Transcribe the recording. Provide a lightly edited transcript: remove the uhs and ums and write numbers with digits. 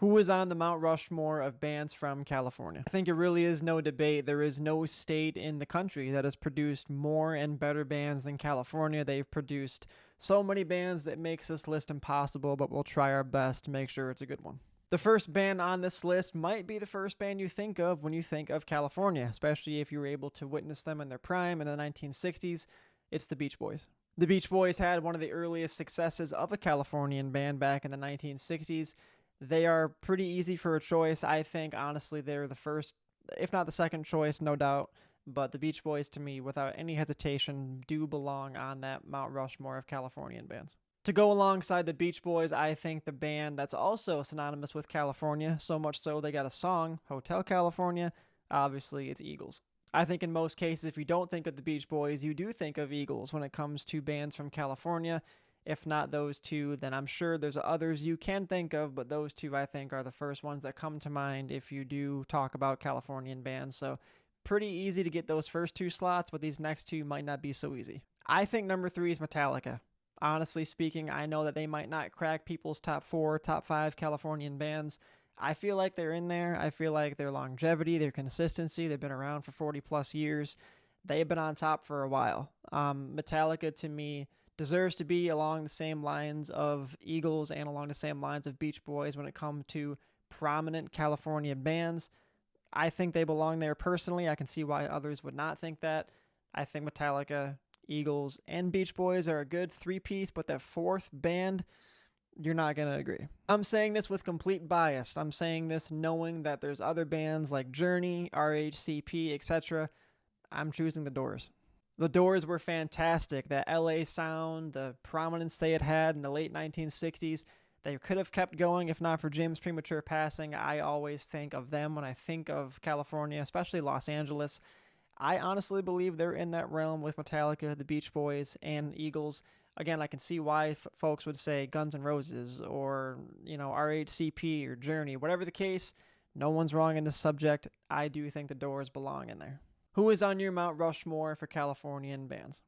Who is on the Mount Rushmore of bands from California? I think it really is no debate. There is no state in the country that has produced more and better bands than California. They've produced so many bands that makes this list impossible, but we'll try our best to make sure it's a good one. The first band on this list might be the first band you think of when you think of California, especially if you were able to witness them in their prime in the 1960s. It's the Beach Boys. The Beach Boys had one of the earliest successes of a Californian band back in the 1960s. They are pretty easy for a choice. I think, honestly, they're the first, if not the second choice, no doubt. But the Beach Boys, to me, without any hesitation, do belong on that Mount Rushmore of Californian bands. To go alongside the Beach Boys, I think the band that's also synonymous with California, so much so they got a song, Hotel California, obviously it's Eagles. I think in most cases, if you don't think of the Beach Boys, you do think of Eagles when it comes to bands from California. If not those two, then I'm sure there's others you can think of, but those two I think are the first ones that come to mind if you do talk about Californian bands. So pretty easy to get those first two slots, but these next two might not be so easy. I think number 3 is Metallica. Honestly speaking, I know that they might not crack people's top 4, top 5 Californian bands. I feel like they're in there. I feel like their longevity, their consistency, they've been around for 40 plus years. They've been on top for a while. Metallica, to me, deserves to be along the same lines of Eagles and along the same lines of Beach Boys when it comes to prominent California bands. I think they belong there personally. I can see why others would not think that. I think Metallica, Eagles, and Beach Boys are a good three-piece, but that fourth band, you're not going to agree. I'm saying this with complete bias. I'm saying this knowing that there's other bands like Journey, RHCP, etc. I'm choosing the Doors. The Doors were fantastic. That LA sound, the prominence they had in the late 1960s, they could have kept going if not for Jim's premature passing. I always think of them when I think of California, especially Los Angeles. I honestly believe they're in that realm with Metallica, the Beach Boys, and Eagles. Again, I can see why folks would say Guns N' Roses or, RHCP or Journey. Whatever the case, no one's wrong in this subject. I do think the Doors belong in there. Who is on your Mount Rushmore for Californian bands?